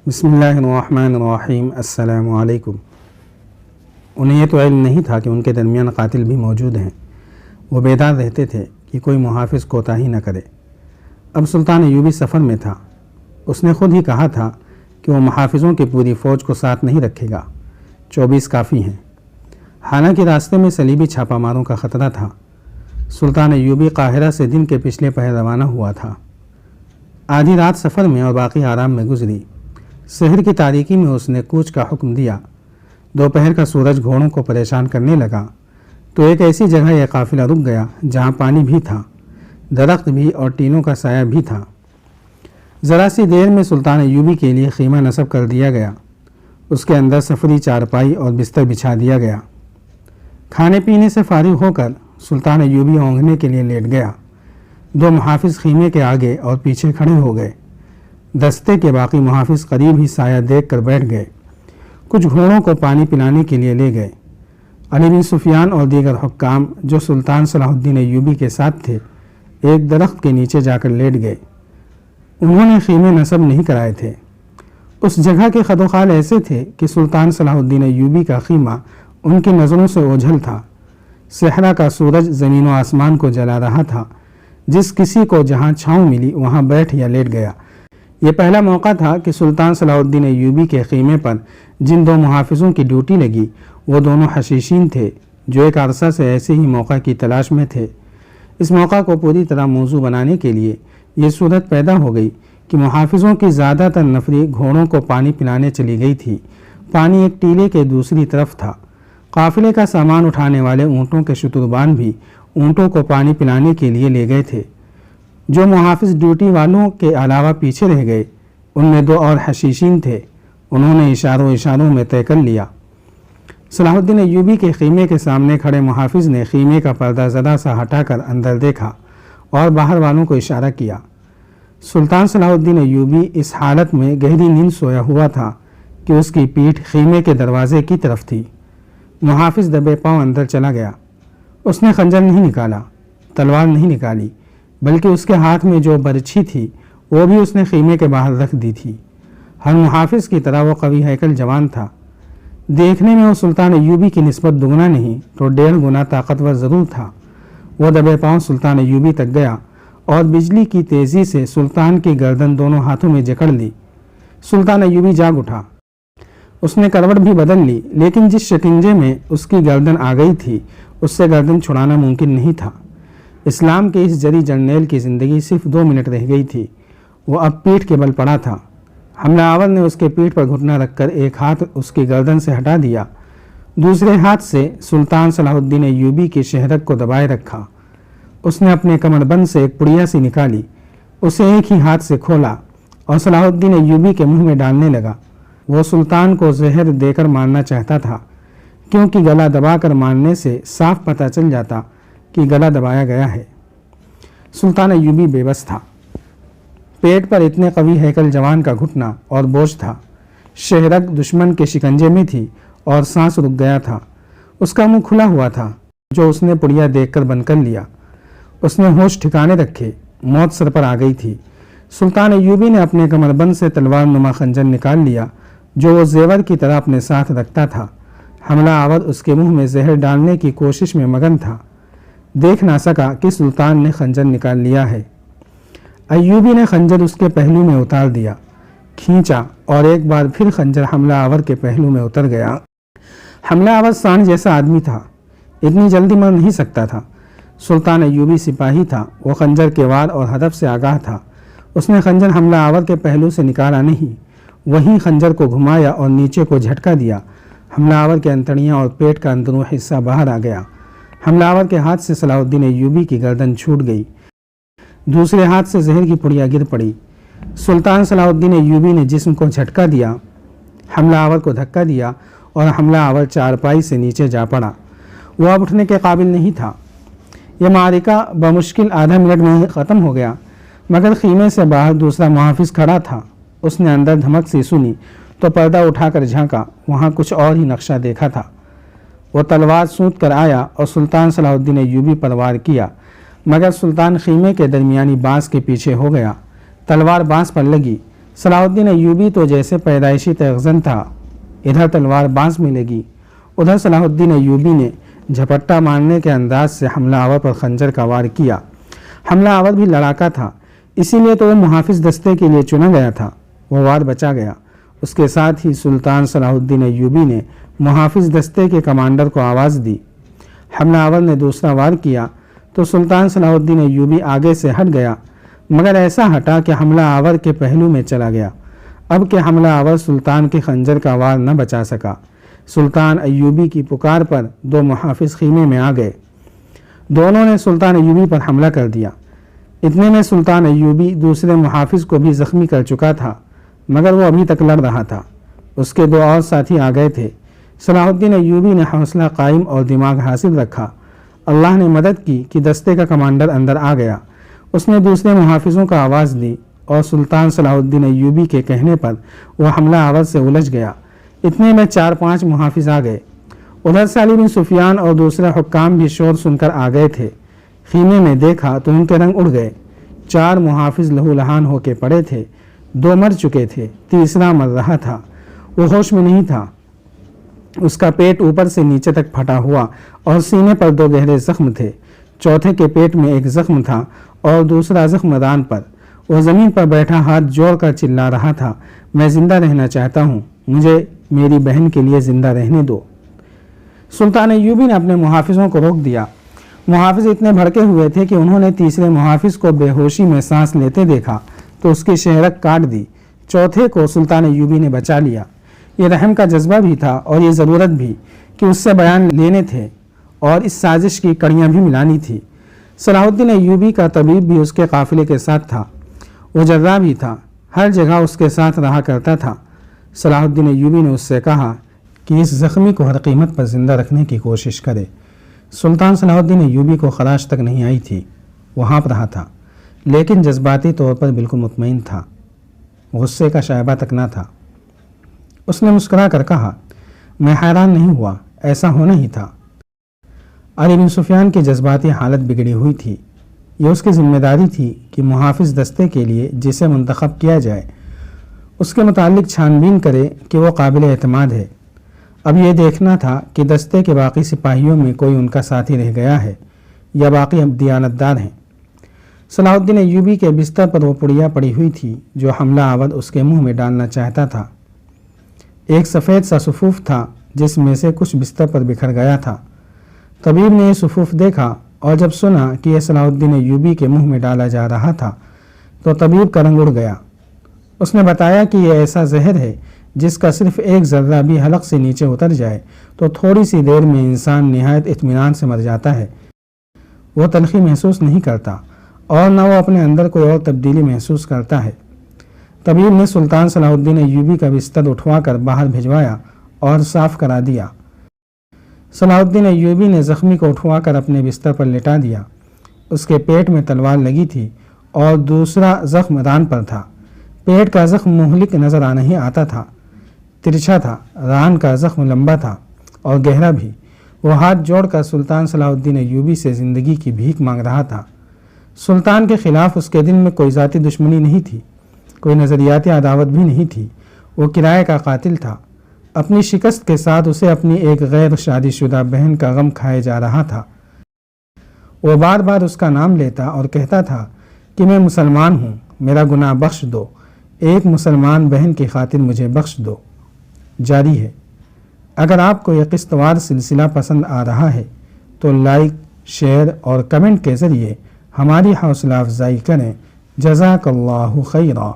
بسم اللہ الرحمن الرحیم۔ السلام علیکم۔ انہیں یہ تو علم نہیں تھا کہ ان کے درمیان قاتل بھی موجود ہیں۔ وہ بیدار رہتے تھے کہ کوئی محافظ کوتاہی نہ کرے۔ اب سلطان ایوبی سفر میں تھا۔ اس نے خود ہی کہا تھا کہ وہ محافظوں کی پوری فوج کو ساتھ نہیں رکھے گا، 24 کافی ہیں۔ حالانکہ راستے میں صلیبی چھاپہ ماروں کا خطرہ تھا۔ سلطان ایوبی قاہرہ سے دن کے پچھلے پہر روانہ ہوا تھا۔ آدھی رات سفر میں اور باقی آرام میں گزری۔ شہر کی تاریکی میں اس نے کوچ کا حکم دیا۔ دوپہر کا سورج گھوڑوں کو پریشان کرنے لگا تو ایک ایسی جگہ یہ قافلہ رک گیا جہاں پانی بھی تھا، درخت بھی اور ٹینوں کا سایہ بھی تھا۔ ذرا سی دیر میں سلطان ایوبی کے لیے خیمہ نصب کر دیا گیا۔ اس کے اندر سفری چارپائی اور بستر بچھا دیا گیا۔ کھانے پینے سے فارغ ہو کر سلطان ایوبی اونگھنے کے لیے لیٹ گیا۔ 2 محافظ خیمے کے آگے اور پیچھے کھڑے ہو گئے۔ دستے کے باقی محافظ قریب ہی سایہ دیکھ کر بیٹھ گئے۔ کچھ گھوڑوں کو پانی پلانے کے لیے لے گئے۔ علی بن سفیان اور دیگر حکام جو سلطان صلاح الدین ایوبی کے ساتھ تھے ایک درخت کے نیچے جا کر لیٹ گئے۔ انہوں نے خیمے نصب نہیں کرائے تھے۔ اس جگہ کے خد و خال ایسے تھے کہ سلطان صلاح الدین ایوبی کا خیمہ ان کی نظروں سے اوجھل تھا۔ صحرا کا سورج زمین و آسمان کو جلا رہا تھا۔ جس کسی کو جہاں چھاؤں ملی وہاں بیٹھ یا لیٹ گیا۔ یہ پہلا موقع تھا کہ سلطان صلاح الدین ایوبی کے خیمے پر جن 2 محافظوں کی ڈیوٹی لگی وہ دونوں حشیشین تھے جو ایک عرصہ سے ایسے ہی موقع کی تلاش میں تھے۔ اس موقع کو پوری طرح موضوع بنانے کے لیے یہ صورت پیدا ہو گئی کہ محافظوں کی زیادہ تر نفری گھوڑوں کو پانی پلانے چلی گئی تھی۔ پانی ایک ٹیلے کے دوسری طرف تھا۔ قافلے کا سامان اٹھانے والے اونٹوں کے شتربان بھی اونٹوں کو پانی پلانے کے لیے لے گئے تھے۔ جو محافظ ڈیوٹی والوں کے علاوہ پیچھے رہ گئے ان میں 2 اور حشیشین تھے۔ انہوں نے اشاروں میں طے کر لیا۔ صلاح الدین ایوبی کے خیمے کے سامنے کھڑے محافظ نے خیمے کا پردہ ذرا سا ہٹا کر اندر دیکھا اور باہر والوں کو اشارہ کیا۔ سلطان صلاح الدین ایوبی اس حالت میں گہری نیند سویا ہوا تھا کہ اس کی پیٹھ خیمے کے دروازے کی طرف تھی۔ محافظ دبے پاؤں اندر چلا گیا۔ اس نے خنجر نہیں نکالا، تلوار نہیں نکالی، بلکہ اس کے ہاتھ میں جو برچھی تھی وہ بھی اس نے خیمے کے باہر رکھ دی تھی۔ ہر محافظ کی طرح وہ قوی ہیکل جوان تھا۔ دیکھنے میں وہ سلطان ایوبی کی نسبت دگنا نہیں تو 1.5 گنا طاقتور ضرور تھا۔ وہ دبے پاؤں سلطان ایوبی تک گیا اور بجلی کی تیزی سے سلطان کی گردن دونوں ہاتھوں میں جکڑ لی۔ سلطان ایوبی جاگ اٹھا۔ اس نے کروٹ بھی بدل لی، لیکن جس شکنجے میں اس کی گردن آ گئی تھی اس سے گردن چھڑانا ممکن نہیں تھا۔ اسلام کے اس جری جرنیل کی زندگی صرف 2 منٹ رہ گئی تھی۔ وہ اب پیٹھ کے بل پڑا تھا۔ حملہ آور نے اس کے پیٹھ پر گھٹنا رکھ کر ایک ہاتھ اس کی گردن سے ہٹا دیا، دوسرے ہاتھ سے سلطان صلاح الدین ایوبی کی شہرک کو دبائے رکھا۔ اس نے اپنے کمر بند سے ایک پڑیا سی نکالی، اسے ایک ہی ہاتھ سے کھولا اور صلاح الدین ایوبی کے منہ میں ڈالنے لگا۔ وہ سلطان کو زہر دے کر مارنا چاہتا تھا، کیونکہ گلا دبا کر مارنے سے صاف پتہ چل جاتا کہ گلا دبایا گیا ہے۔ سلطان ایوبی بے بس تھا۔ پیٹ پر اتنے قوی ہیکل جوان کا گھٹنا اور بوجھ تھا۔ شہرک دشمن کے شکنجے میں تھی اور سانس رک گیا تھا۔ اس کا منہ کھلا ہوا تھا جو اس نے پڑیا دیکھ کر بند کر لیا۔ اس نے ہوش ٹھکانے رکھے، موت سر پر آ گئی تھی۔ سلطان ایوبی نے اپنے کمر بند سے تلوار نما خنجر نکال لیا جو وہ زیور کی طرح اپنے ساتھ رکھتا تھا۔ حملہ آور اس کے منہ میں زہر ڈالنے کی کوشش میں مگن تھا۔ دیکھ نہ سکا کہ سلطان نے خنجر نکال لیا ہے۔ ایوبی نے خنجر اس کے پہلو میں اتار دیا، کھینچا اور ایک بار پھر خنجر حملہ آور کے پہلو میں اتر گیا۔ حملہ آور سانڈ جیسا آدمی تھا، اتنی جلدی مر نہیں سکتا تھا۔ سلطان ایوبی سپاہی تھا، وہ خنجر کے وار اور ہدف سے آگاہ تھا۔ اس نے خنجر حملہ آور کے پہلو سے نکالا نہیں، وہیں خنجر کو گھمایا اور نیچے کو جھٹکا دیا۔ حملہ آور کے انتڑیاں اور پیٹ کا اندرون حصہ باہر آ گیا۔ حملہ آور کے ہاتھ سے صلاح الدین ایوبی کی گردن چھوٹ گئی، دوسرے ہاتھ سے زہر کی پڑیا گر پڑی۔ سلطان صلاح الدین ایوبی نے جسم کو جھٹکا دیا، حملہ آور کو دھکا دیا اور حملہ آور چارپائی سے نیچے جا پڑا۔ وہ اب اٹھنے کے قابل نہیں تھا۔ یہ معرکہ بمشکل آدھا منٹ میں ختم ہو گیا، مگر خیمے سے باہر دوسرا محافظ کھڑا تھا۔ اس نے اندر دھمک سی سنی تو پردہ اٹھا کر جھانکا، وہاں کچھ اور ہی نقشہ دیکھا تھا۔ وہ تلوار سونت کر آیا اور سلطان صلاح الدین ایوبی پر وار کیا، مگر سلطان خیمے کے درمیانی بانس کے پیچھے ہو گیا۔ تلوار بانس پر لگی، صلاح الدین ایوبی تو جیسے پیدائشی تیغزن تھا، ادھر تلوار بانس میں لگی، ادھر صلاح الدین ایوبی نے جھپٹا مارنے کے انداز سے حملہ آور پر خنجر کا وار کیا۔ حملہ آور بھی لڑاکا تھا، اسی لیے تو وہ محافظ دستے کے لیے چنا گیا تھا، وہ وار بچا گیا۔ اس کے ساتھ ہی سلطان صلاح الدین ایوبی نے محافظ دستے کے کمانڈر کو آواز دی۔ حملہ آور نے دوسرا وار کیا تو سلطان صلاح الدین ایوبی آگے سے ہٹ گیا، مگر ایسا ہٹا کہ حملہ آور کے پہلو میں چلا گیا۔ اب کہ حملہ آور سلطان کے خنجر کا وار نہ بچا سکا، سلطان ایوبی کی پکار پر دو محافظ خیمے میں آ گئے، دونوں نے سلطان ایوبی پر حملہ کر دیا۔ اتنے میں سلطان ایوبی دوسرے محافظ کو بھی زخمی کر چکا تھا، مگر وہ ابھی تک لڑ رہا تھا۔ اس کے دو اور ساتھی آ گئے تھے۔ صلاح الدین ایوبی نے حوصلہ قائم اور دماغ حاصل رکھا۔ اللہ نے مدد کی کہ دستے کا کمانڈر اندر آ گیا۔ اس نے دوسرے محافظوں کو آواز دی اور سلطان صلاح الدین ایوبی کے کہنے پر وہ حملہ آور سے الجھ گیا۔ اتنے میں 4-5 محافظ آ گئے۔ ادھر سے علی بن سفیان اور دوسرے حکام بھی شور سن کر آ گئے تھے۔ خیمے میں دیکھا تو ان کے رنگ اڑ گئے۔ 4 محافظ لہو لہان ہو کے پڑے تھے، 2 مر چکے تھے، تیسرا مر رہا تھا۔ وہ ہوش میں نہیں تھا۔ اس کا پیٹ اوپر سے نیچے تک پھٹا ہوا اور سینے پر 2 گہرے زخم تھے۔ چوتھے کے پیٹ میں ایک زخم تھا اور دوسرا زخم دان پر۔ وہ زمین پر بیٹھا ہاتھ جوڑ کر چلا رہا تھا، میں زندہ رہنا چاہتا ہوں، مجھے میری بہن کے لیے زندہ رہنے دو۔ سلطان ایوبی نے اپنے محافظوں کو روک دیا۔ محافظ اتنے بھڑکے ہوئے تھے کہ انہوں نے تیسرے محافظ کو بے ہوشی میں سانس لیتے دیکھا تو اس کی شہرک کاٹ دی۔ چوتھے کو سلطان ایوبی نے بچا لیا۔ یہ رحم کا جذبہ بھی تھا اور یہ ضرورت بھی کہ اس سے بیان لینے تھے اور اس سازش کی کڑیاں بھی ملانی تھی۔ صلاح الدین ایوبی کا طبیب بھی اس کے قافلے کے ساتھ تھا، وہ جراح بھی تھا، ہر جگہ اس کے ساتھ رہا کرتا تھا۔ صلاح الدین ایوبی نے اس سے کہا کہ اس زخمی کو ہر قیمت پر زندہ رکھنے کی کوشش کرے۔ سلطان صلاح الدین ایوبی کو خراش تک نہیں آئی تھی، وہ ہانپ رہا تھا، لیکن جذباتی طور پر بالکل مطمئن تھا، غصے کا شائبہ تک نہ تھا۔ اس نے مسکرا کر کہا، میں حیران نہیں ہوا، ایسا ہونا ہی تھا۔ علی بن سفیان کی جذباتی حالت بگڑی ہوئی تھی۔ یہ اس کی ذمہ داری تھی کہ محافظ دستے کے لیے جسے منتخب کیا جائے اس کے متعلق چھان بین کرے کہ وہ قابل اعتماد ہے۔ اب یہ دیکھنا تھا کہ دستے کے باقی سپاہیوں میں کوئی ان کا ساتھی رہ گیا ہے یا باقی اب دیانتدار ہیں۔ صلاح الدین ایوبی کے بستر پر وہ پڑیا پڑی ہوئی تھی جو حملہ آور اس کے منہ میں ڈالنا چاہتا تھا۔ ایک سفید سا صفوف تھا جس میں سے کچھ بستر پر بکھر گیا تھا۔ طبیب نے یہ صفوف دیکھا اور جب سنا کہ یہ صلاح الدین ایوبی کے منہ میں ڈالا جا رہا تھا تو طبیب کا رنگ اڑ گیا۔ اس نے بتایا کہ یہ ایسا زہر ہے جس کا صرف ایک ذرہ بھی حلق سے نیچے اتر جائے تو تھوڑی سی دیر میں انسان نہایت اطمینان سے مر جاتا ہے، وہ تلخی محسوس نہیں کرتا اور نہ وہ اپنے اندر کوئی اور تبدیلی محسوس کرتا ہے۔ طبیب نے سلطان صلاح الدین ایوبی کا بستر اٹھوا کر باہر بھجوایا اور صاف کرا دیا۔ صلاح الدین ایوبی نے زخمی کو اٹھوا کر اپنے بستر پر لٹا دیا۔ اس کے پیٹ میں تلوار لگی تھی اور دوسرا زخم ران پر تھا۔ پیٹ کا زخم مہلک نظر نہیں آتا تھا، ترچھا تھا۔ ران کا زخم لمبا تھا اور گہرا بھی۔ وہ ہاتھ جوڑ کر سلطان صلاح الدین ایوبی سے زندگی کی بھیک مانگ رہا تھا۔ سلطان کے خلاف اس کے دل میں کوئی ذاتی دشمنی نہیں تھی، کوئی نظریاتی عداوت بھی نہیں تھی۔ وہ کرائے کا قاتل تھا۔ اپنی شکست کے ساتھ اسے اپنی ایک غیر شادی شدہ بہن کا غم کھائے جا رہا تھا۔ وہ بار بار اس کا نام لیتا اور کہتا تھا کہ میں مسلمان ہوں، میرا گناہ بخش دو، ایک مسلمان بہن کی خاطر مجھے بخش دو۔ جاری ہے۔ اگر آپ کو یہ قسط وار سلسلہ پسند آ رہا ہے تو لائک، شیئر اور کمنٹ کے ذریعے ہماری حوصلہ افزائی کریں۔ جزاک اللہ خیرا۔